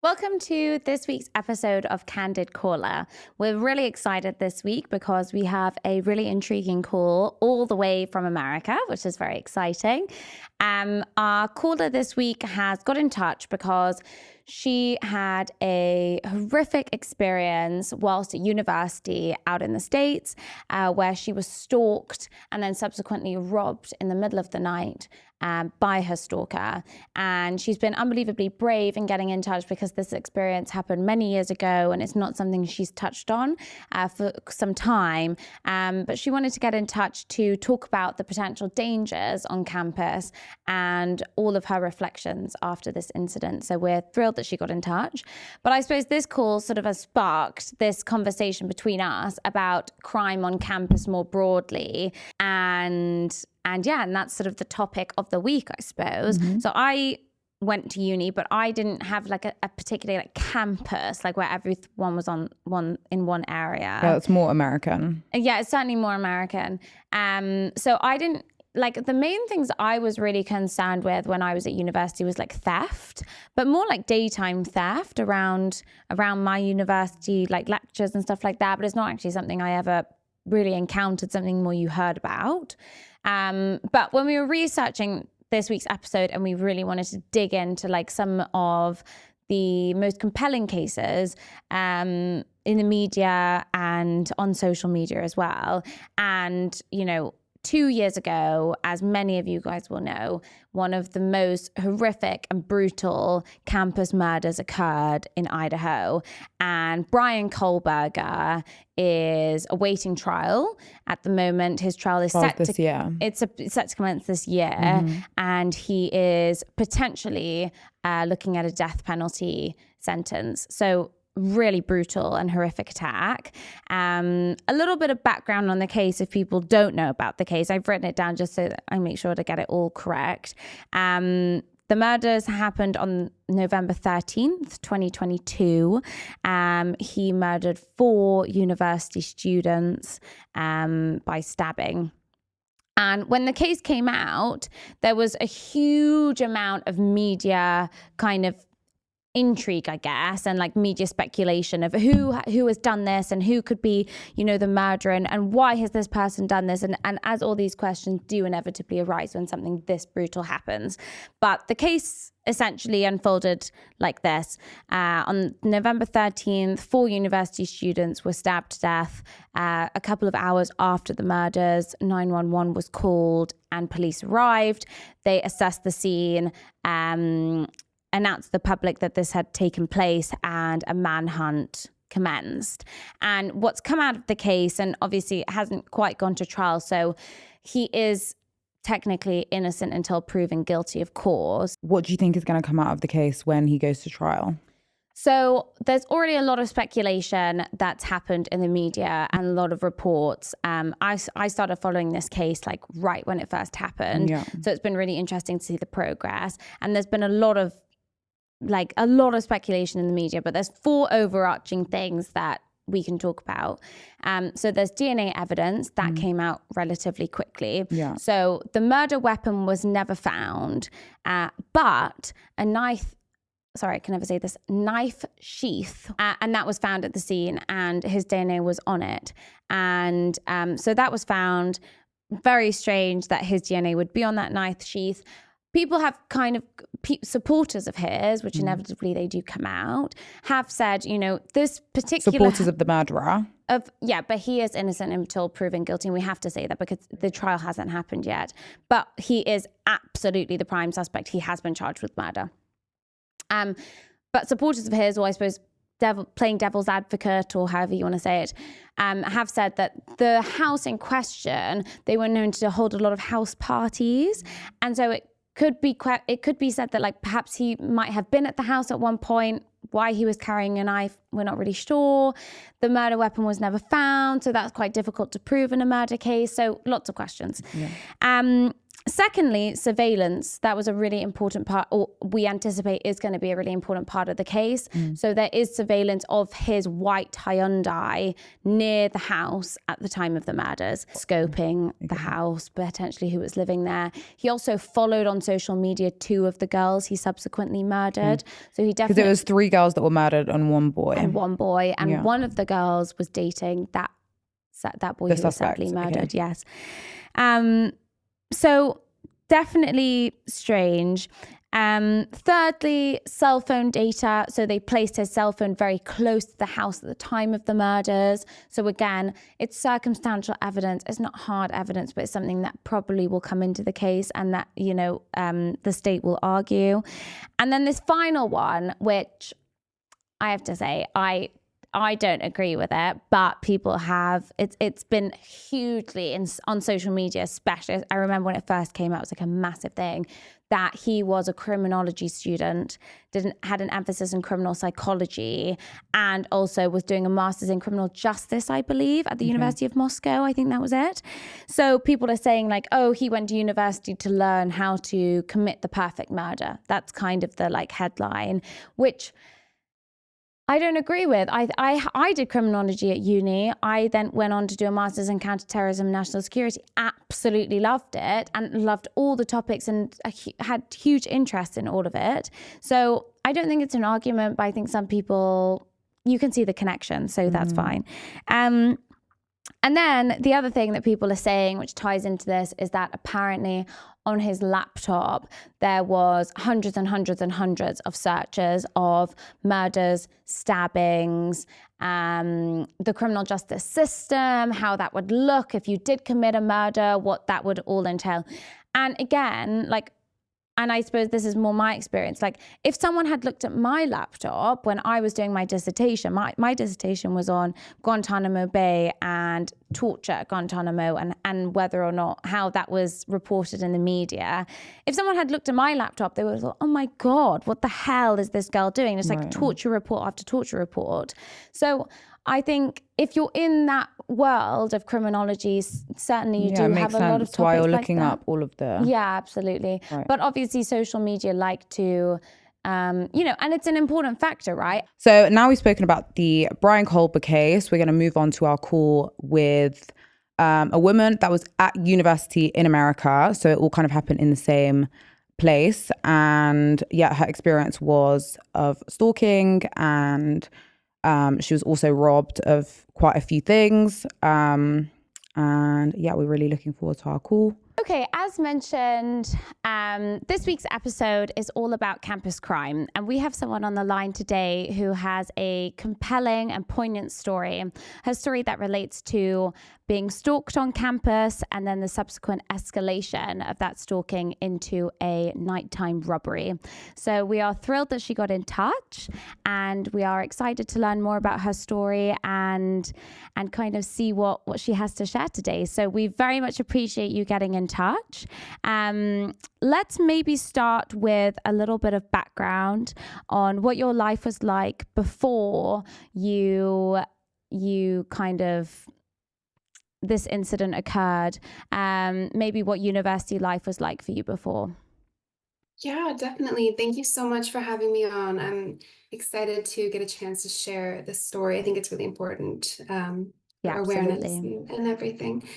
Welcome to this week's episode of Candid Caller. We're really excited this week because we have a really intriguing call all the way from America, which is very exciting. Our caller this week has got in touch because she had a horrific experience whilst at university out in the States where she was stalked and then subsequently robbed in the middle of the night by her stalker. And she's been unbelievably brave in getting in touch because this experience happened many years ago and it's not something she's touched on for some time. But she wanted to get in touch to talk about the potential dangers on campus and all of her reflections after this incident. So we're thrilled that she got in touch. But I suppose this call sort of has sparked this conversation between us about crime on campus more broadly. And that's sort of the topic of the week, I suppose. Mm-hmm. So I went to uni, but I didn't have like a particular like campus, like where everyone was in one area. Yeah, it's more American. Yeah, it's certainly more American. So I didn't, like, the main things I was really concerned with when I was at university was like theft, but more like daytime theft around my university, like lectures and stuff like that. But it's not actually something I ever really encountered, something more you heard about. But when we were researching this week's episode and we really wanted to dig into like some of the most compelling cases in the media and on social media as well. And, 2 years ago, as many of you guys will know, one of the most horrific and brutal campus murders occurred in Idaho. And Brian Kohlberger is awaiting trial at the moment. His trial is set to commence this year. Mm-hmm. And he is potentially looking at a death penalty sentence. So really brutal and horrific attack. A little bit of background on the case if people don't know about the case. I've written it down just so that I make sure to get it all correct. The murders happened on November 13th, 2022. He murdered 4 university students by stabbing. And when the case came out, there was a huge amount of media kind of intrigue, I guess, and like media speculation of who has done this and who could be, the murderer and why has this person done this? And as all these questions do inevitably arise when something this brutal happens. But the case essentially unfolded like this. On November 13th, 4 university students were stabbed to death. A couple of hours after the murders, 911 was called and police arrived. They assessed the scene, announced to the public that this had taken place, and a manhunt commenced. And what's come out of the case, and obviously it hasn't quite gone to trial, so he is technically innocent until proven guilty, of course. What do you think is going to come out of the case when he goes to trial? So there's already a lot of speculation that's happened in the media and a lot of reports. I started following this case like right when it first happened. Yeah. So it's been really interesting to see the progress. And there's been a lot of speculation in the media, but there's 4 overarching things that we can talk about. So there's DNA evidence that came out relatively quickly. Yeah. So the murder weapon was never found, but a knife sheath, and that was found at the scene and his DNA was on it. And so that was found. Very strange that his DNA would be on that knife sheath. People have kind of supporters of his, which inevitably they do come out, have said, this particular supporters of the murderer. But he is innocent until proven guilty, and we have to say that because the trial hasn't happened yet. But he is absolutely the prime suspect. He has been charged with murder. But supporters of his, or I suppose playing devil's advocate, or however you want to say it, have said that the house in question, they were known to hold a lot of house parties, and so it could be said that like perhaps he might have been at the house at one point. Why he was carrying a knife, we're not really sure. The murder weapon was never found, so that's quite difficult to prove in a murder case. So lots of questions. Yeah. Secondly, surveillance. That was a really important part, or we anticipate is going to be a really important part of the case. So there is surveillance of his white Hyundai near the house at the time of the murders, scoping the house, potentially who was living there. He also followed on social media 2 of the girls he subsequently murdered. So he definitely... Because it was 3 girls that were murdered and 1 boy. And 1 boy. And one of the girls was dating that boy who was sadly murdered. Yes. So definitely strange. Thirdly, cell phone data. So they placed his cell phone very close to the house at the time of the murders. So again, it's circumstantial evidence. It's not hard evidence, but it's something that probably will come into the case and that, the state will argue. And then this final one, which I have to say, I don't agree with it, but people have. It's been hugely on social media, especially. I remember when it first came out, it was like a massive thing that he was a criminology student, had an emphasis in criminal psychology, and also was doing a master's in criminal justice, I believe, at the University of Moscow. I think that was it. So people are saying like, oh, he went to university to learn how to commit the perfect murder. That's kind of the headline, which I don't agree with. I did criminology at uni. I then went on to do a master's in counterterrorism and national security. Absolutely loved it and loved all the topics and had huge interest in all of it. So I don't think it's an argument, but I think some people, you can see the connection. So that's fine. And then the other thing that people are saying, which ties into this, is that apparently on his laptop, there was hundreds and hundreds and hundreds of searches of murders, stabbings, the criminal justice system, how that would look if you did commit a murder, what that would all entail. And again, and I suppose this is more my experience. If someone had looked at my laptop when I was doing my dissertation, my dissertation was on Guantanamo Bay and torture at Guantanamo and whether or not how that was reported in the media. If someone had looked at my laptop, they would have thought, oh my God, what the hell is this girl doing? It's like torture report after torture report. So I think if you're in that world of criminology, certainly you do have a lot of topics why you're like looking that. up all of the... Yeah, absolutely. Right. But obviously social media like to, and it's an important factor, right? So now we've spoken about the Brian Colber case. We're going to move on to our call with a woman that was at university in America. So it all kind of happened in the same place. And her experience was of stalking, and she was also robbed of quite a few things. And we're really looking forward to our call. Okay, as mentioned, this week's episode is all about campus crime. And we have someone on the line today who has a compelling and poignant story. Her story that relates to being stalked on campus and then the subsequent escalation of that stalking into a nighttime robbery. So we are thrilled that she got in touch, and we are excited to learn more about her story and kind of see what she has to share today. So we very much appreciate you getting in touch. Let's maybe start with a little bit of background on what your life was like before you kind of this incident occurred. Maybe what university life was like for you before. Yeah, definitely. Thank you so much for having me on. I'm excited to get a chance to share this story. I think it's really important for awareness and everything.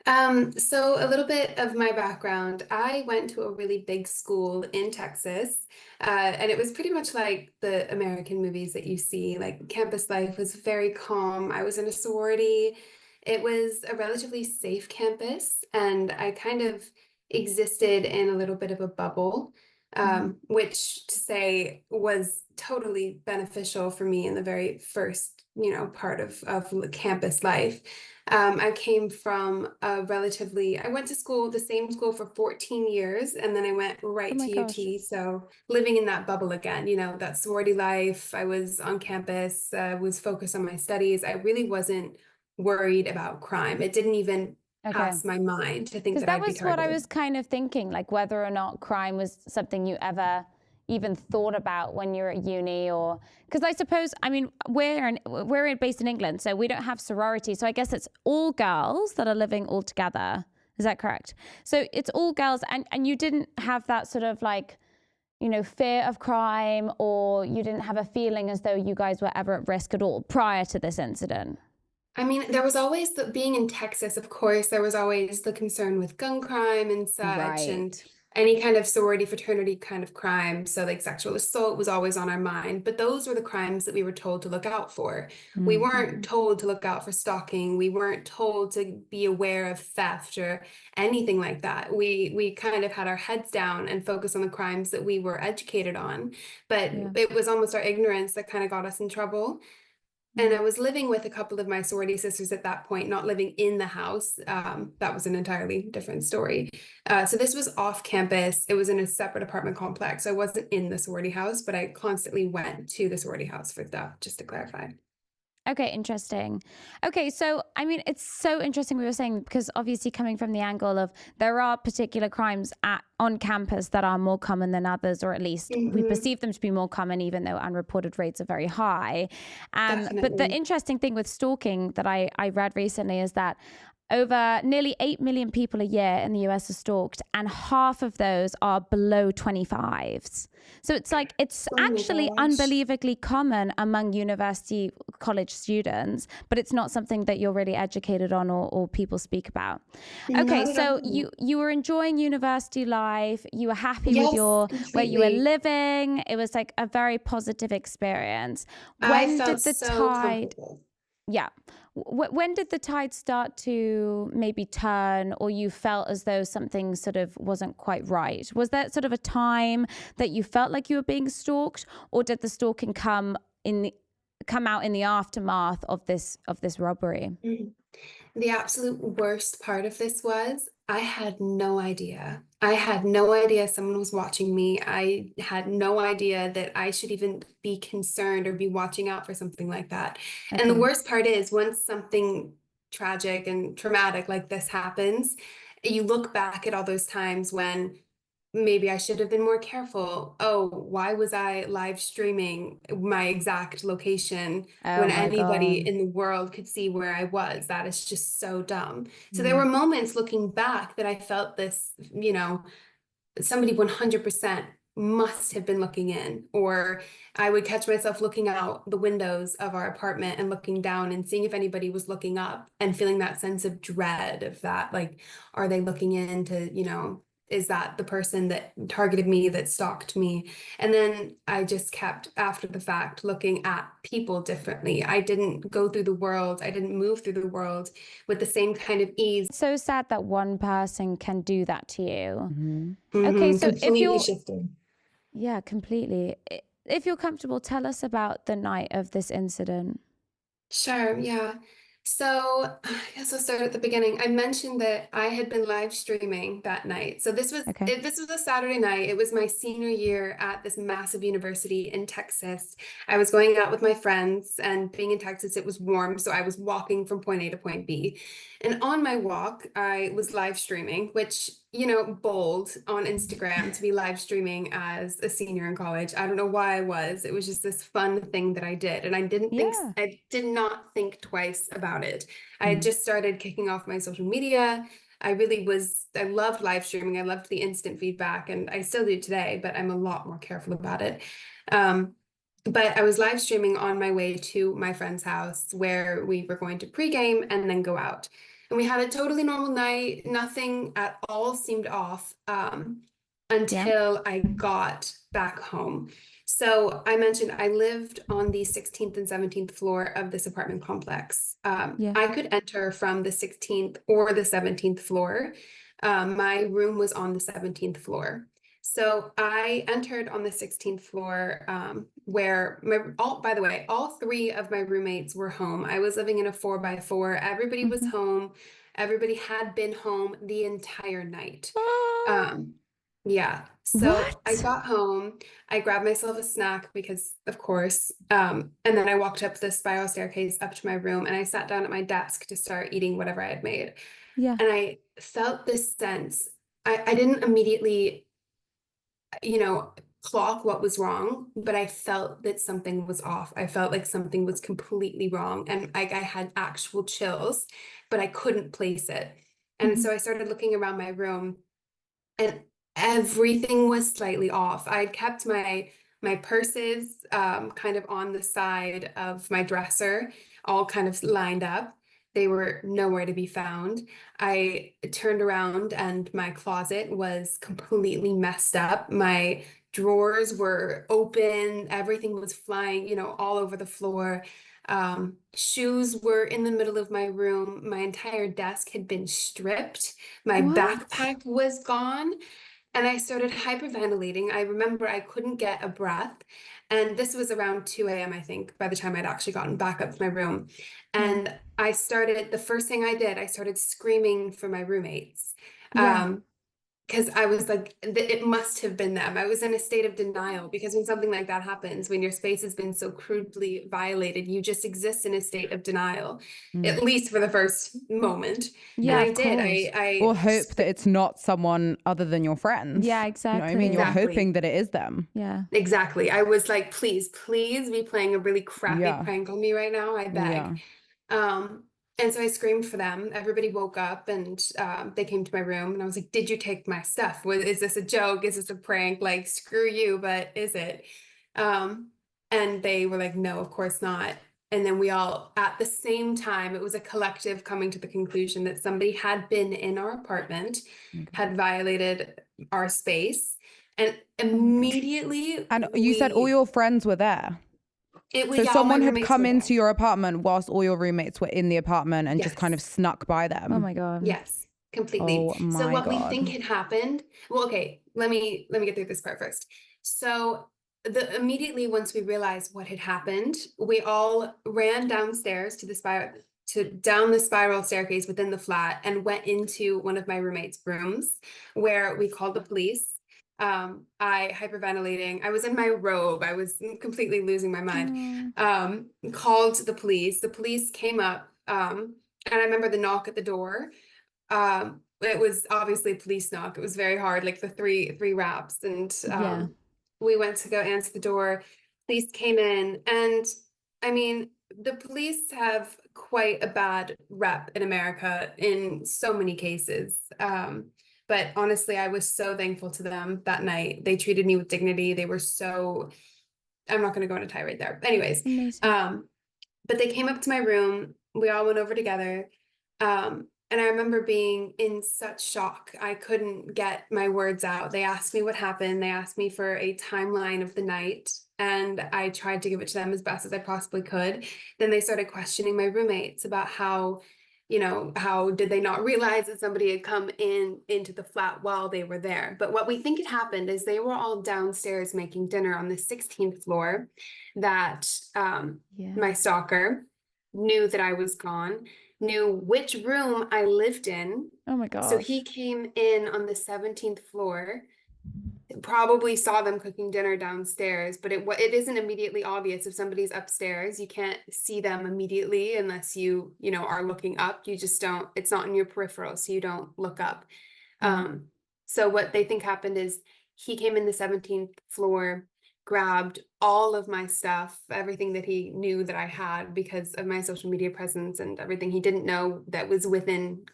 So a little bit of my background. I went to a really big school in Texas, and it was pretty much like the American movies that you see. Like, campus life was very calm. I was in a sorority. It was a relatively safe campus, and I kind of existed in a little bit of a bubble, which to say was totally beneficial for me in the very first, part of campus life. I came from I went to school, the same school for 14 years, and then I went right to UT. So living in that bubble again, that sorority life, I was on campus, was focused on my studies. I really wasn't worried about crime. It didn't even pass my mind to think that I'd be targeted. Because that was what I was kind of thinking, like whether or not crime was something you ever even thought about when you're at uni, or because I suppose, I mean, we're based in England, so we don't have sorority. So I guess it's all girls that are living all together. Is that correct? So it's all girls, and you didn't have that sort of like, you know, fear of crime, or you didn't have a feeling as though you guys were ever at risk at all prior to this incident? I mean, there was always being in Texas, of course, there was always the concern with gun crime and such, and Right. any kind of sorority, fraternity kind of crime. So, like, sexual assault was always on our mind. But those were the crimes that we were told to look out for. We weren't told to look out for stalking. We weren't told to be aware of theft or anything like that. We kind of had our heads down and focused on the crimes that we were educated on. But it was almost our ignorance that kind of got us in trouble. And I was living with a couple of my sorority sisters at that point, not living in the house. That was an entirely different story. So this was off campus. It was in a separate apartment complex. So I wasn't in the sorority house, but I constantly went to the sorority house for stuff, just to clarify. Okay, interesting. Okay, so I mean, it's so interesting what you're saying, because obviously coming from the angle of there are particular crimes on campus that are more common than others, or at least we perceive them to be more common, even though unreported rates are very high. But the interesting thing with stalking that I read recently is that over nearly 8 million people a year in the US are stalked, and half of those are below 25s. So it's like, it's actually unbelievably common among university college students, but it's not something that you're really educated on, or people speak about. Okay, so you were enjoying university life. You were happy with where you were living. It was like a very positive experience. When did the tide... Yeah. When did the tide start to maybe turn, or you felt as though something sort of wasn't quite right? Was there sort of a time that you felt like you were being stalked, or did the stalking come out in the aftermath of this robbery? The absolute worst part of this was I had no idea. I had no idea someone was watching me. I had no idea that I should even be concerned or be watching out for something like that. Okay. And the worst part is, once something tragic and traumatic like this happens, you look back at all those times when maybe I should have been more careful. Oh, why was I live streaming my exact location when anybody in the world could see where I was? That is just so dumb. So there were moments looking back that I felt this, you know, somebody 100% must have been looking in, or I would catch myself looking out the windows of our apartment and looking down and seeing if anybody was looking up, and feeling that sense of dread of that, like, are they looking in to, you know, is that the person that targeted me, that stalked me? And then I just kept, after the fact, looking at people differently. I didn't go through the world. I didn't move through the world with the same kind of ease. It's so sad that one person can do that to you. Okay, so if you're... shifted. Yeah, completely. If you're comfortable, tell us about the night of this incident. Sure, yeah. So I guess I'll start at the beginning. I mentioned that I had been live streaming that night. So this was a Saturday night. It was my senior year at this massive university in Texas. I was going out with my friends, and being in Texas, it was warm. So I was walking from point A to point B. And on my walk, I was live streaming, which, you know, bold on Instagram to be live streaming as a senior in college. I don't know why I was. It was just this fun thing that I did. And I did not think twice about it. I had just started kicking off my social media. I loved live streaming. I loved the instant feedback, and I still do today, but I'm a lot more careful about it. But I was live streaming on my way to my friend's house, where we were going to pregame and then go out. And we had a totally normal night. Nothing at all seemed off until I got back home. So I mentioned I lived on the 16th and 17th floor of this apartment complex. I could enter from the 16th or the 17th floor. My room was on the 17th floor. So I entered on the 16th floor, where by the way, all three of my roommates were home. I was living in a 4x4. Everybody was home. Everybody had been home the entire night. Yeah. So I got home, I grabbed myself a snack because, of course, and then I walked up the spiral staircase up to my room, and I sat down at my desk to start eating whatever I had made. Yeah. And I felt this sense. I didn't immediately, you know, clock what was wrong, but I felt that something was off. I felt like something was completely wrong, and I had actual chills, but I couldn't place it. And so I started looking around my room, and everything was slightly off. I'd kept my purses kind of on the side of my dresser, all kind of lined up. They were nowhere to be found. I turned around and my closet was completely messed up. My drawers were open, everything was flying, you know, all over the floor. Shoes were in the middle of my room. My entire desk had been stripped. My What? backpack was gone. And I started hyperventilating. I remember I couldn't get a breath. And this was around 2 a.m., I think, by the time I'd actually gotten back up to my room. Yeah. And the first thing I did, I started screaming for my roommates. Yeah. Because I was like, it must have been them. I was in a state of denial because when something like that happens, when your space has been so crudely violated, you just exist in a state of denial, at least for the first moment. Yeah, And I of did. course. Or hope that it's not someone other than your friends. Yeah, You know what I mean? You're exactly. hoping that it is them. Yeah. Exactly. I was like, please be playing a really crappy Yeah. prank on me right now. I beg. Yeah. And so I screamed for them. Everybody woke up and they came to my room and I was like, did you take my stuff? Is this a joke? Is this a prank? Like, screw you, but is it? And they were like, no, of course not. And then we all, at the same time, it was a collective coming to the conclusion that somebody had been in our apartment, had violated our space. And immediately And you said all your friends were there. So all my someone had roommates come were there. into your apartment whilst all your roommates were in the apartment and just Yes. kind of snuck by them. Oh my God. Yes, completely. Oh my So what we God. think had happened, well, okay, let me get through this part first. So immediately once we realized what had happened, we all ran downstairs down the spiral staircase within the flat and went into one of my roommates' rooms where we called the police. I hyperventilating. I was in my robe. I was completely losing my mind. Called the police. The police came up. And I remember the knock at the door. It was obviously a police knock. It was very hard, like the three raps. And Yeah. we went to go answer the door. Police came in, and I mean, the police have quite a bad rep in America in so many cases. But honestly, I was so thankful to them that night. They treated me with dignity. They were so, I'm not going to go on a tirade there. Anyways, but they came up to my room. We all went over together. And I remember being in such shock. I couldn't get my words out. They asked me what happened. They asked me for a timeline of the night, and I tried to give it to them as best as I possibly could. Then they started questioning my roommates about how did they not realize that somebody had come into the flat while they were there. But what we think had happened is they were all downstairs making dinner on the 16th floor, that my stalker knew that I was gone, knew which room I lived in. Oh my God. So he came in on the 17th floor, probably saw them cooking dinner downstairs, but it isn't immediately obvious. If somebody's upstairs, you can't see them immediately unless you are looking up. You just don't, it's not in your peripheral, so you don't look up. So what they think happened is he came in the 17th floor, grabbed all of my stuff, everything that he knew that I had because of my social media presence and everything he didn't know that was within,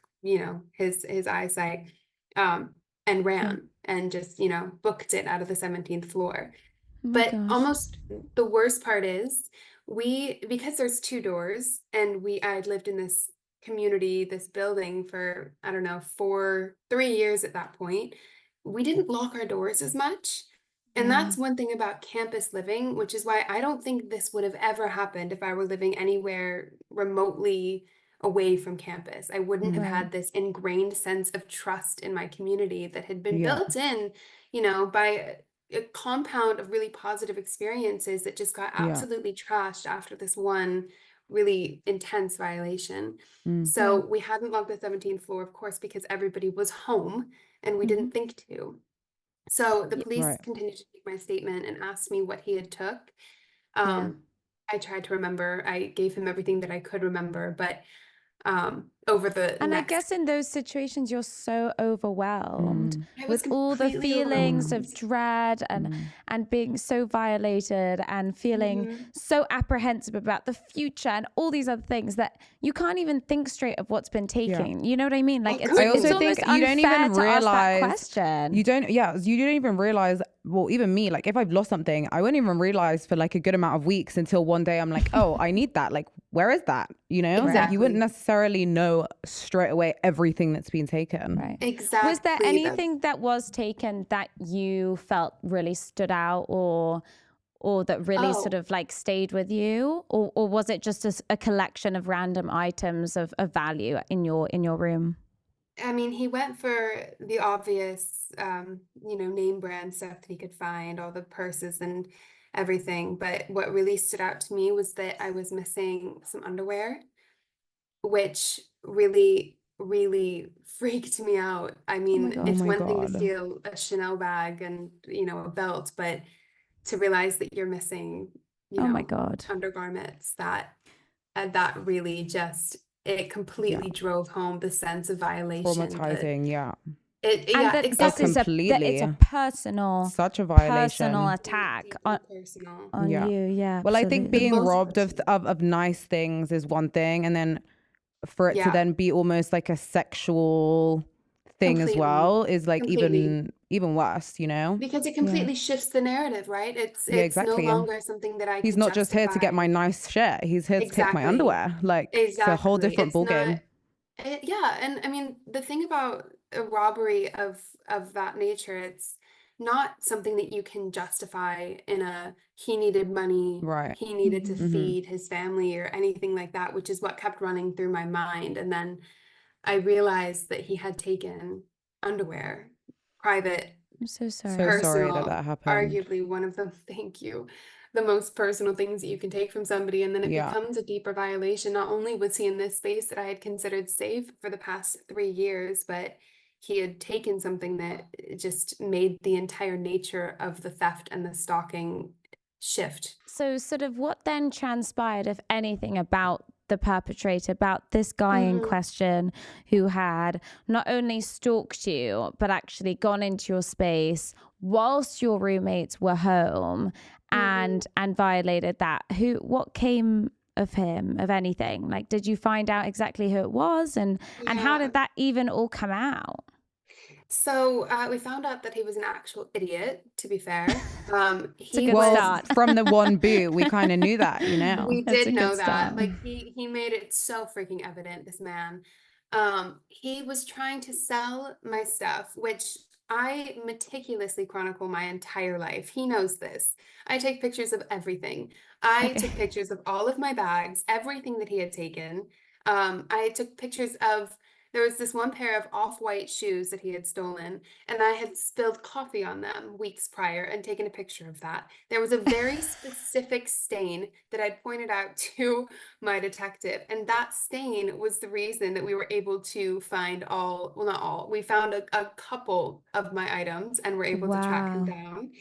his eyesight, and ran and just, booked it out of the 17th floor. But almost the worst part is because there's two doors and I'd lived in this community, this building for, I don't know, 3 years at that point, we didn't lock our doors as much. And that's one thing about campus living, which is why I don't think this would have ever happened if I were living anywhere remotely away from campus. I wouldn't have had this ingrained sense of trust in my community that had been built in, by a compound of really positive experiences that just got absolutely trashed after this one really intense violation. So we hadn't logged the 17th floor, of course, because everybody was home and we didn't think to. So the police continued to take my statement and asked me what he had took. I tried to remember. I gave him everything that I could remember, but over the And I next. guess in those situations, you're so overwhelmed I was with all the completely feelings of overwhelmed. dread and being so violated and feeling so apprehensive about the future and all these other things that you can't even think straight of what's been taken. You know what I mean? Like it's I also think almost you don't unfair even to ask that realize question. you don't even realize. Well, even me, like if I've lost something, I wouldn't even realize for like a good amount of weeks until one day I'm like, oh, I need that. Like, where is that? You know, Exactly. like you wouldn't necessarily know straight away everything that's been taken. Right. Exactly. Was there anything that was taken that you felt really stood out or that really sort of like stayed with you, or was it just a collection of random items of value in your room? I mean, he went for the obvious, name brand stuff that he could find, all the purses and everything. But what really stood out to me was that I was missing some underwear, which really, really freaked me out. I mean, Oh it's my one thing to God. steal a Chanel bag and, a belt, but to realize that you're missing, Oh my God. undergarments, that really just, it completely drove home the sense of violation. Traumatizing, This is completely. it's a personal, Such a violation. personal attack on personal. you. Yeah. Well, I think absolutely. being Most robbed of nice things is one thing, and then for it to then be almost like a sexual thing as well is like even worse, you know? Because it completely shifts the narrative, right? It's no exactly. longer something that I He's can not just here to get my justify. nice shirt. He's here to take my Exactly. underwear. Like it's a whole Exactly. different It's ball not, game. yeah, and I mean the thing about a robbery of that nature, it's not something that you can justify in a he needed money, Right. he needed to feed his family or anything like that, which is what kept running through my mind. And then I realized that he had taken underwear, private, I'm so sorry. So sorry personal, that happened. arguably one of them, thank you, the most personal things that you can take from somebody. And then it becomes a deeper violation. Not only was he in this space that I had considered safe for the past 3 years, but he had taken something that just made the entire nature of the theft and the stalking shift. So sort of what then transpired, if anything, about the perpetrator, about this guy in question who had not only stalked you, but actually gone into your space whilst your roommates were home and violated that? What came of him, of anything? Like, did you find out exactly who it was and how did that even all come out? So we found out that he was an actual idiot, to be fair. It's a good start. From the one boot, we kind of knew that, you know. We That's a did good know that. start. Like he made it so freaking evident, this man. He was trying to sell my stuff, which I meticulously chronicle my entire life. He knows this. I take pictures of everything. I took pictures of all of my bags, everything that he had taken. I took pictures of, there was this one pair of off-white shoes that he had stolen, and I had spilled coffee on them weeks prior and taken a picture of that. There was a very specific stain that I'd pointed out to my detective, and that stain was the reason that we were able to find not all, we found a couple of my items and were able to track him down.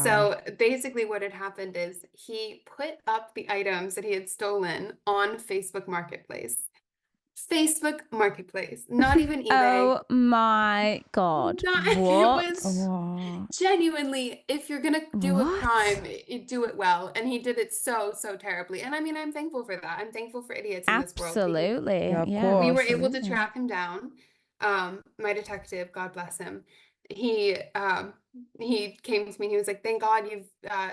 So basically what had happened is he put up the items that he had stolen on Facebook Marketplace. Facebook Marketplace, not even eBay. Oh my God. It What? was genuinely, if you're gonna do a crime, you do it well. And he did it so, so terribly. And I mean, I'm thankful for that. I'm thankful for idiots in this world. Absolutely. Yeah, of We course. were able to track him down. My detective, God bless him, he came to me, he was like, thank God you've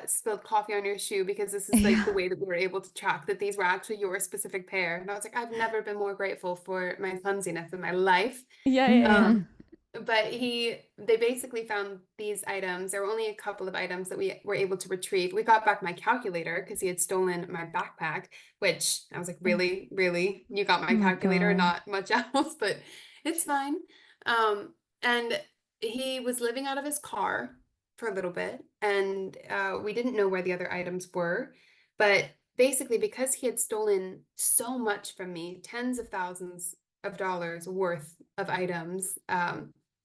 spilled coffee on your shoe, because this is like the way that we were able to track that these were actually your specific pair. And I was like, I've never been more grateful for my clumsiness in my life. But they basically found these items. There were only a couple of items that we were able to retrieve. We got back my calculator because he had stolen my backpack, which I was like, really, really? You got my calculator, not much else, but it's fine. And he was living out of his car for a little bit, and we didn't know where the other items were. But basically, because he had stolen so much from me, tens of thousands of dollars worth of items,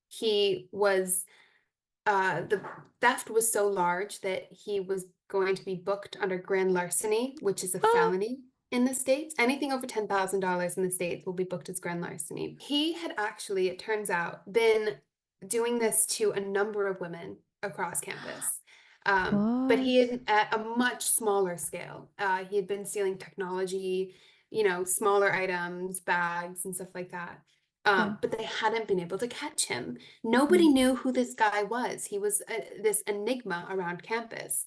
he was the theft was so large that he was going to be booked under grand larceny, which is a felony. In the States, anything over $10,000 in the States will be booked as grand larceny. He had actually, it turns out, been doing this to a number of women across campus. But he What? had, at a much smaller scale. He had been stealing technology, smaller items, bags, and stuff like that. Yeah. But they hadn't been able to catch him. Mm. Nobody knew who this guy was. He was this enigma around campus.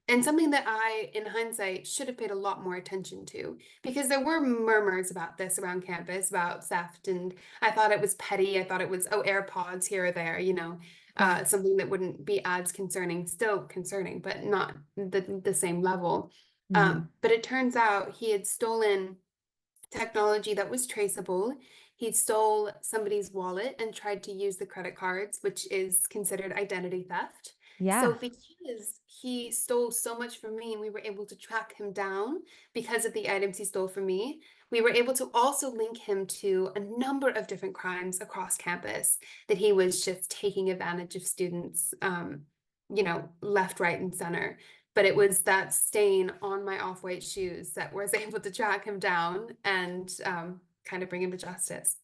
And something that I, in hindsight, should have paid a lot more attention to, because there were murmurs about this around campus, about theft, and I thought it was petty. I thought it was, oh, AirPods here or there, Yeah. something that wouldn't be as concerning, still concerning, but not the same level. Mm. But it turns out he had stolen technology that was traceable. He stole somebody's wallet and tried to use the credit cards, which is considered identity theft. So Yeah. because he stole so much from me and we were able to track him down because of the items he stole from me, we were able to also link him to a number of different crimes across campus that he was just taking advantage of students, left, right, and center. But it was that stain on my off-white shoes that was able to track him down and kind of bring him to justice.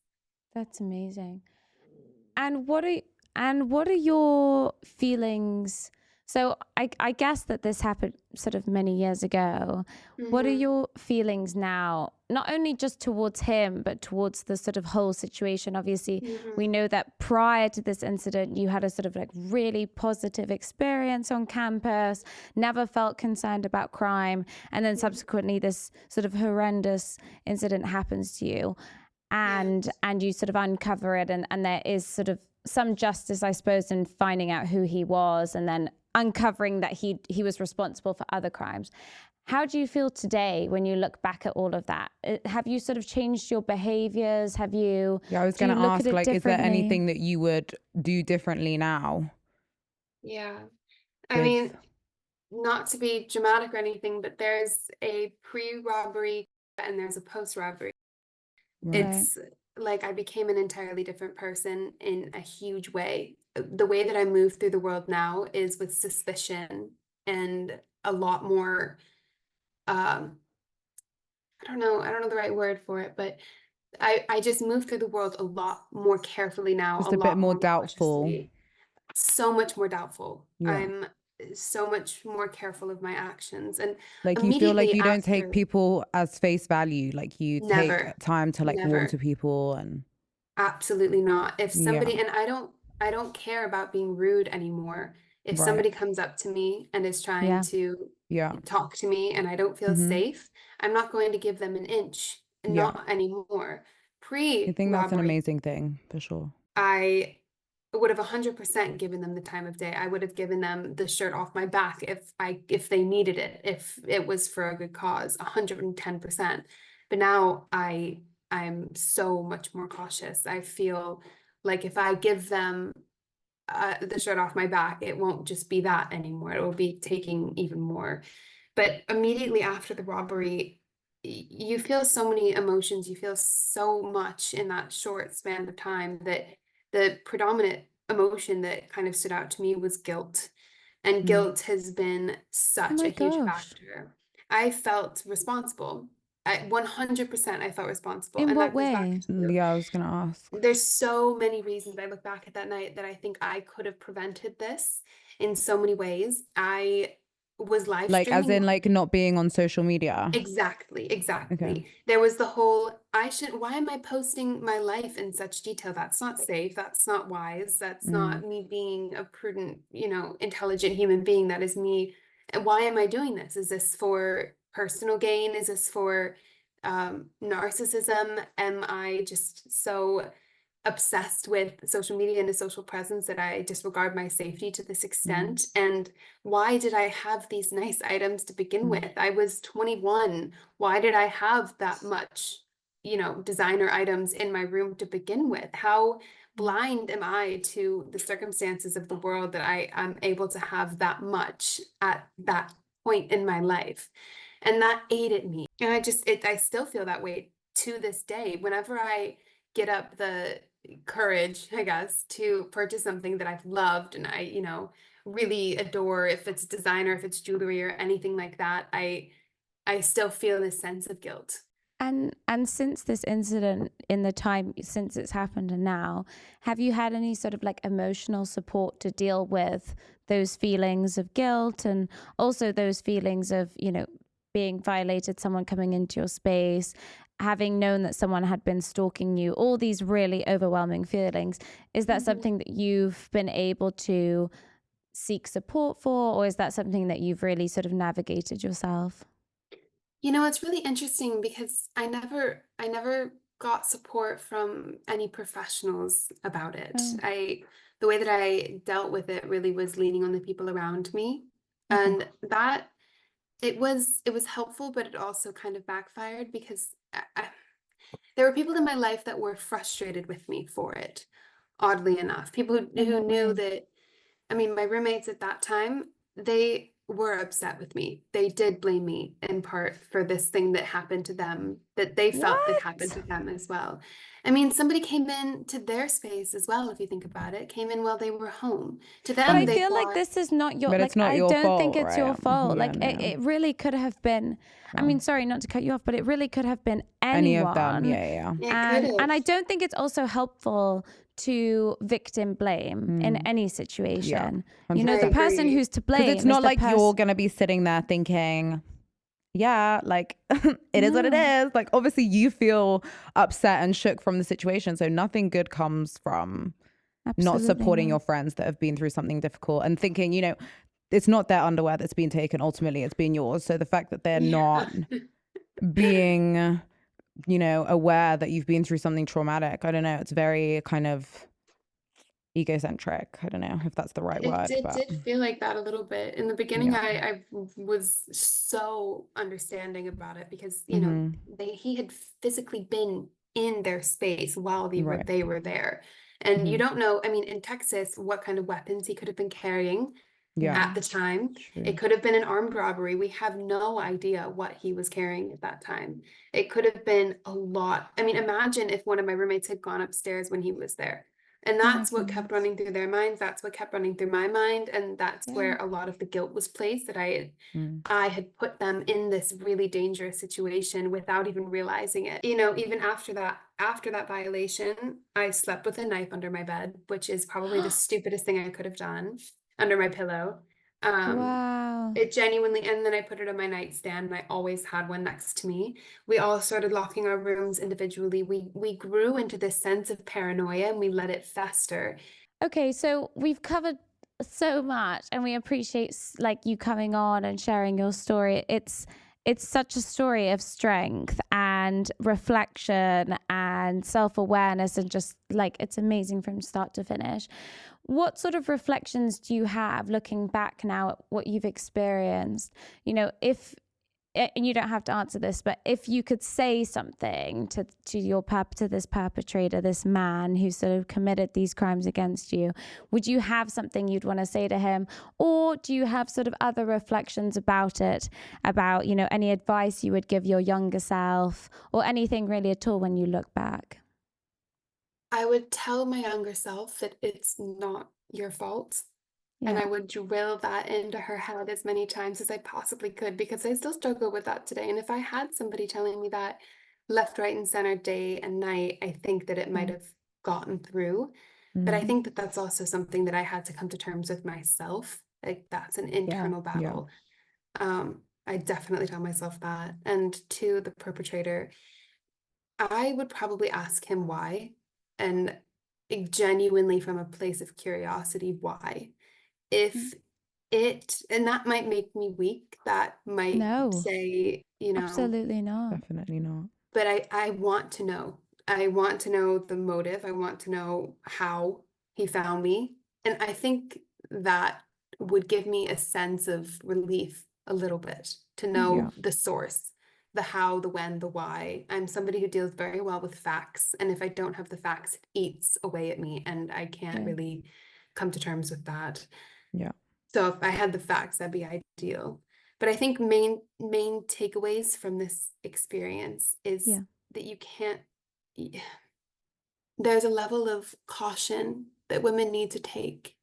That's amazing. And what are your feelings? So I guess that this happened sort of many years ago. What are Mm-hmm. your feelings now, not only just towards him, but towards the sort of whole situation? Obviously, we Mm-hmm. know that prior to this incident, you had a sort of like really positive experience on campus, never felt concerned about crime. And then subsequently, this sort of horrendous incident happens to you. Yes. And you sort of uncover it, and there is sort of some justice, I suppose, in finding out who he was and then uncovering that he was responsible for other crimes. How do you feel today when you look back at all of that? Have you sort of changed your behaviors? Yeah, I was going to ask, like, is there anything that you would do differently now Yeah. I with, mean, not to be dramatic or anything, but there's a pre-robbery and there's a post-robbery. right? Right. It's like I became an entirely different person in a huge way. The way that I move through the world now is with suspicion and a lot more, um, I don't know the right word for it, but I just move through the world a lot more carefully now, a Just a bit lot more more doubtful. cautiously, so much more doubtful. Yeah. I'm so much more careful of my actions. And Like you feel like immediately you don't take after, people as face value. Like you take never, time to like warm to never. people and Absolutely not. If yeah, somebody, and I don't care about being rude anymore. If right. somebody comes up to me and is trying Yeah. to Yeah. talk to me and I don't feel Mm-hmm. safe, I'm not going to give them an inch, Yeah. not anymore. I think that's an Pre-robbery, amazing thing for sure. I would have 100% given them the time of day. I would have given them the shirt off my back if they needed it, if it was for a good cause, 110%. But now I'm so much more cautious. I feel like if I give them the shirt off my back, it won't just be that anymore. It will be taking even more. But immediately after the robbery, you feel so many emotions. You feel so much in that short span of time that the predominant emotion that kind of stood out to me was guilt. And Mm. guilt has been Oh such a my huge gosh. factor. I felt responsible. 100% I felt responsible. In And what that goes back way? to, Yeah, I was gonna ask. there's so many reasons I look back at that night that I think I could have prevented this in so many ways. I was live Like as streaming. in like not being on social media. Exactly, Okay. exactly. There was the whole, why am I posting my life in such detail? That's not safe. That's not wise. That's Mm. not me being a prudent, intelligent human being. That is me. And why am I doing this? Is this for personal gain? Is this for narcissism? Am I just so obsessed with social media and a social presence that I disregard my safety to this Mm. extent? And why did I have these nice items to begin Mm. with? I was 21. Why did I have that much, designer items in my room to begin with? How blind am I to the circumstances of the world that I am able to have that much at that point in my life? And that ate at me. And I still feel that way to this day. Whenever I get up the courage, I guess, to purchase something that I've loved and I, really adore, if it's designer, if it's jewelry or anything like that, I still feel this sense of guilt. And since this incident, in the time since it's happened and now, have you had any sort of like emotional support to deal with those feelings of guilt and also those feelings of, you know, being violated, someone coming into your space, having known that someone had been stalking you, all these really overwhelming feelings? Is that something that you've been able to seek support for, or is that something that you've really sort of navigated yourself? You know, it's really interesting because I never got support from any professionals about it. Oh, The way that I dealt with it really was leaning on the people around me. okay. And that it was helpful, but it also kind of backfired because there were people in my life that were frustrated with me for it, oddly enough. People In who what knew way? that, I mean, my roommates at that time, they were upset with me. They did blame me in part for this thing that happened to them, that they felt that happened What? to them as well. I mean, somebody came in to their space as well, if you think about it, came in while they were home. To But them, I they feel like thought, this is not your, But like, it's not I your don't think fault, it's your right? fault. Yeah, Like, no. it really could have been, I Yeah. mean, sorry not to cut you off, but it really could have been Any of them. anyone. Yeah. it could And have. I don't think it's also helpful to victim blame in any Yeah. situation. You know, 100%. I the person agree. who's to Because it's blame is not the like you're person. going to be sitting there thinking, yeah, like it is what it No, is. Like, obviously, you feel upset and shook from the situation. So, nothing good comes from not absolutely supporting your not. friends that have been through something difficult and thinking, you know, it's not their underwear that's been taken. Ultimately, it's been yours. So, the fact that they're Yeah. not being, you know, aware that you've been through something traumatic, I don't know. It's very kind of egocentric. I don't know if that's the right It word, did but did feel like that a little bit. In the beginning, yeah. I was so understanding about it because, you know, Mm-hmm. he had physically been in their space while Right. they were there. And you Mm-hmm. don't know, I mean, in Texas, what kind of weapons he could have been carrying Yeah. at the time. It True. could have been an armed robbery. We have no idea what he was carrying at that time. It could have been a lot. I mean, imagine if one of my roommates had gone upstairs when he was there. And Oh my that's what kept goodness. running through their minds. That's what kept running through my mind. And that's Yeah. where a lot of the guilt was placed, that Mm. I had put them in this really dangerous situation without even realizing it. You know, even after that violation, I slept with a knife under my bed, which is probably the stupidest thing I could have done, under my pillow. Um, Wow. it genuinely, and then I put it on my nightstand, and I always had one next to me. We all started locking our rooms individually. We grew into this sense of paranoia, and we let it fester. Okay, so we've covered so much and we appreciate like you coming on and sharing your story. It's such a story of strength and reflection and self-awareness, and just like it's amazing from start to finish. What sort of reflections do you have looking back now at what you've experienced? You know, if and you don't have to answer this, but if you could say something to this perpetrator, this man who sort of committed these crimes against you, would you have something you'd want to say to him? Or do you have sort of other reflections about it, about, you know, any advice you would give your younger self, or anything really at all when you look back? I would tell my younger self that it's not your fault. And Yeah. I would drill that into her head as many times as I possibly could, because I still struggle with that today. And if I had somebody telling me that left, right, and center, day and night, I think that it might Yeah. have gotten through. But I Mm. think that that's also something that I had to come to terms with myself. Like, that's an Yeah. internal Yeah. battle. I definitely tell myself that. And to the perpetrator, I would probably ask him why, and genuinely from a place of curiosity, why. Mm. If it, and that might make me weak, that might No, say, you know, absolutely not. Definitely not. but I want to know. I want to know the motive. I want to know how he found me. And I think that would give me a sense of relief a little bit, to Yeah. know the source, the how, the when, the why. I'm somebody who deals very well with facts. And if I don't have the facts, it eats away at me. And I can't Yeah. really come to terms with that. Yeah. So if I had the facts, that'd be ideal. But I think main takeaways from this experience is Yeah. that you can't, there's a level of caution that women need to take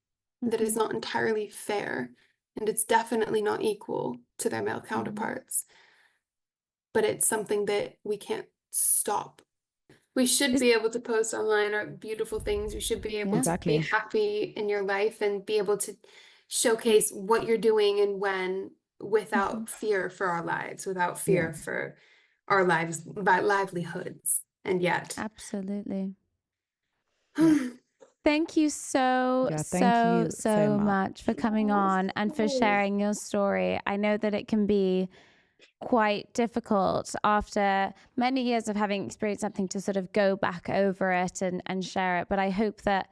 that is Mm-hmm. not entirely fair, and it's definitely not equal to their male Mm-hmm. counterparts. but it's something that we can't stop. We should be able to post online our beautiful things. You should be able to be happy in your life and be able to showcase what you're doing and when, without fear for our lives, without fear for our lives, about livelihoods. And yet. Absolutely. Thank you so much for coming on and for sharing your story. I know that it can be quite difficult after many years of having experienced something to sort of go back over it and share it. But I hope that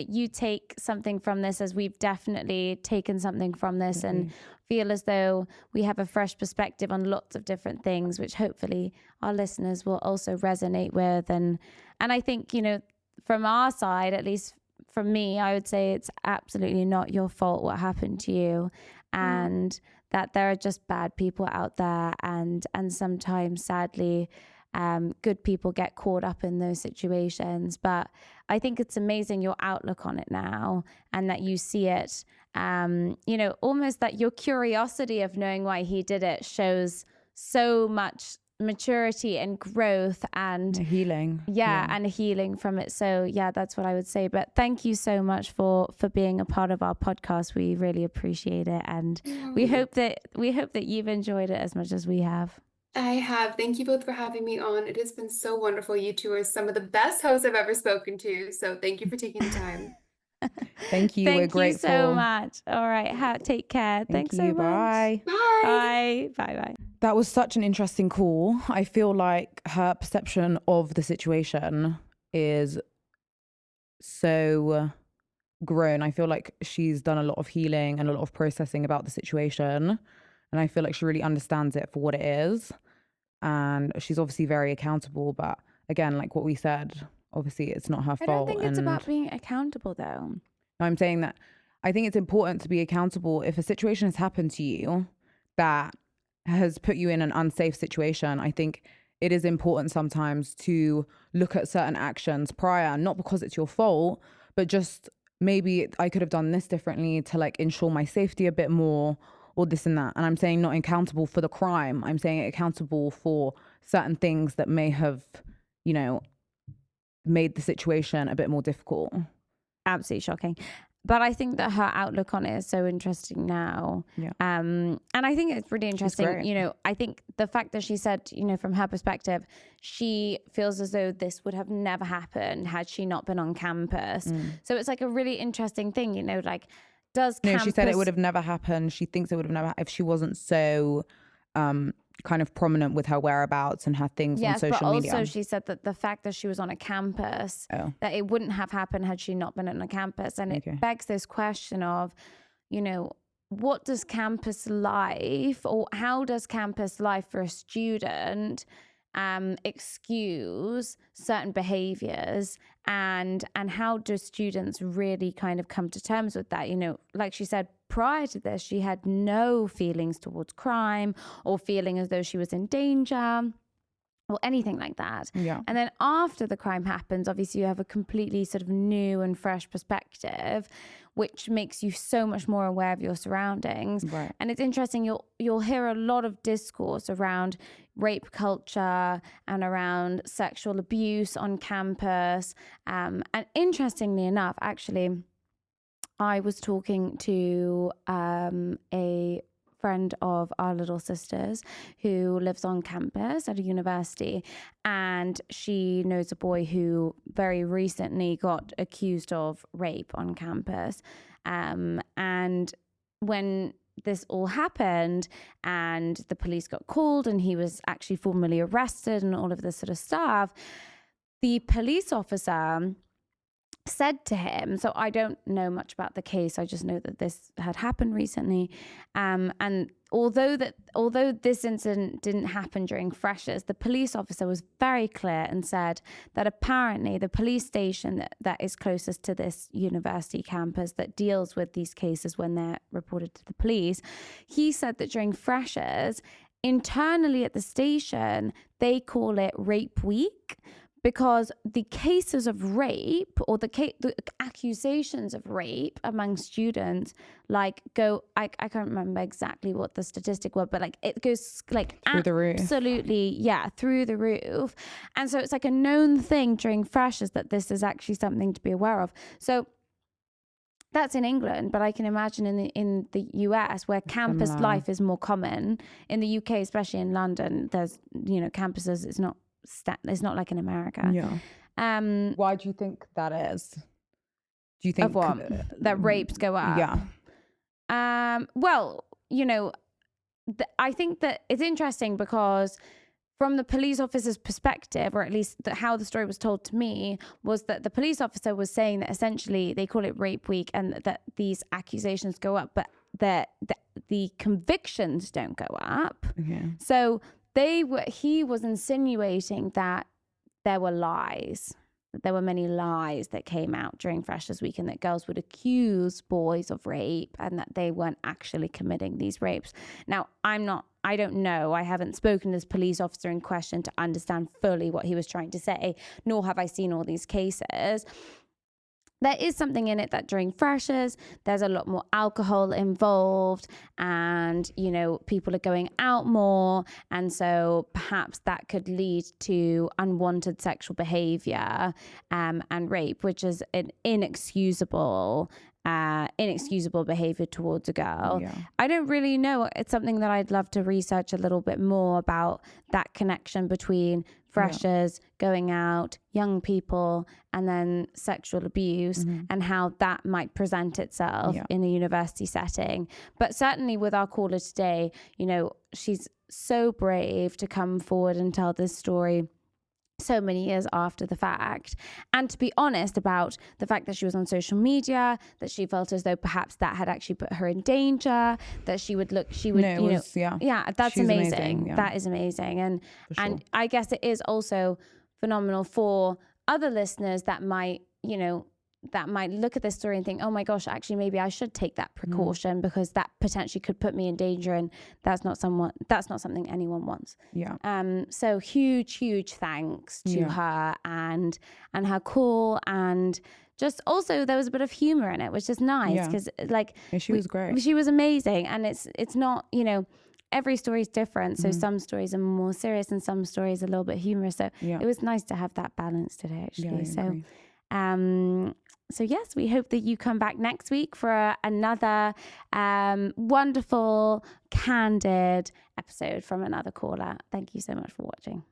you take something from this, as we've definitely taken something from this, and feel as though we have a fresh perspective on lots of different things, which hopefully our listeners will also resonate with. And I think, you know, from our side, at least from me, I would say it's absolutely not your fault what happened to you, and that there are just bad people out there, and sometimes, sadly, good people get caught up in those situations. But I think it's amazing your outlook on it now, and that you see it, you know, almost that your curiosity of knowing why he did it shows so much maturity and growth and healing. And healing from it. So that's what I would say. But thank you so much for being a part of our podcast. We really appreciate it, and we hope that you've enjoyed it as much as we have. I have. Thank you both for having me on. It has been so wonderful. You two are some of the best hosts I've ever spoken to. So thank you for taking the time. Thank you. We're grateful. Thank you so much. All right. Take care. Thanks so much. Bye. Bye. Bye. That was such an interesting call. I feel like her perception of the situation is so grown. I feel like she's done a lot of healing and a lot of processing about the situation. And I feel like she really understands it for what it is. And she's obviously very accountable. But again, like what we said, obviously it's not her fault. I don't think it's about being accountable, though. I'm saying that I think it's important to be accountable if a situation has happened to you that has put you in an unsafe situation. I think it is important sometimes to look at certain actions prior, not because it's your fault, but just maybe I could have done this differently to like ensure my safety a bit more, or this and that. And I'm saying not accountable for the crime. I'm saying accountable for certain things that may have, you know, made the situation a bit more difficult. Absolutely shocking. But I think that her outlook on it is so interesting now. Yeah. And I think it's really interesting. You know, I think the fact that she said, you know, from her perspective, she feels as though this would have never happened had she not been on campus. So it's like a really interesting thing, you know, like, does campus... No, she said it would have never happened. She thinks it would have never happened if she wasn't so kind of prominent with her whereabouts and her things on social media. But also she said that the fact that she was on a campus, that it wouldn't have happened had she not been on a campus. And it begs this question of, you know, what does campus life, or how does campus life for a student excuse certain behaviors, and how do students really kind of come to terms with that? You know, like she said, prior to this, she had no feelings towards crime or feeling as though she was in danger or anything like that. And then after the crime happens, obviously you have a completely sort of new and fresh perspective, which makes you so much more aware of your surroundings. And it's interesting, you'll hear a lot of discourse around rape culture and around sexual abuse on campus. And interestingly enough, actually, I was talking to a friend of our little sister's who lives on campus at a university, and she knows a boy who very recently got accused of rape on campus. And when this all happened and the police got called and he was actually formally arrested and all of this sort of stuff, the police officer said to him, so I don't know much about the case, I just know that this had happened recently, and although this incident didn't happen during freshers, the police officer was very clear and said that apparently the police station that is closest to this university campus that deals with these cases when they're reported to the police, he said that during freshers, internally at the station, they call it Rape Week, because the cases of rape or the accusations of rape among students like go, I can't remember exactly what the statistic was, but like it goes like through the roof. Absolutely, yeah, through the roof. And so it's like a known thing during freshers that this is actually something to be aware of. So that's in England, but I can imagine in the US where campus life is more common. In the UK, especially in London, there's, you know, campuses, it's not like in America. Yeah. Why do you think that is? Do you think of what? That rapes go up? Yeah. Well, you know, I think that it's interesting because from the police officer's perspective, or at least how the story was told to me, was that the police officer was saying that essentially they call it rape week and that these accusations go up, but the convictions don't go up. Okay. So he was insinuating that there were lies. There were many lies that came out during Freshers Week and that girls would accuse boys of rape and that they weren't actually committing these rapes. Now, I don't know. I haven't spoken to this police officer in question to understand fully what he was trying to say, nor have I seen all these cases. There is something in it that during freshers, there's a lot more alcohol involved and, you know, people are going out more. And so perhaps that could lead to unwanted sexual behavior and rape, which is an inexcusable behavior towards a girl. Yeah. I don't really know. It's something that I'd love to research a little bit more about, that connection between freshers, going out, young people, and then sexual abuse and how that might present itself in a university setting. But certainly with our caller today, you know, she's so brave to come forward and tell this story so many years after the fact, and to be honest about the fact that she was on social media, that she felt as though perhaps that had actually put her in danger, that that's amazing. Yeah. That is amazing. And For sure. and I guess it is also phenomenal for other listeners that might look at this story and think, oh my gosh, actually maybe I should take that precaution because that potentially could put me in danger, and that's not something anyone wants. Yeah. So huge thanks to her and her call, and just also there was a bit of humor in it, which is nice because she was great. She was amazing, and it's not, you know, every story is different. So some stories are more serious and some stories are a little bit humorous. So it was nice to have that balance today, actually. So yes, we hope that you come back next week for another wonderful, candid episode from another caller. Thank you so much for watching.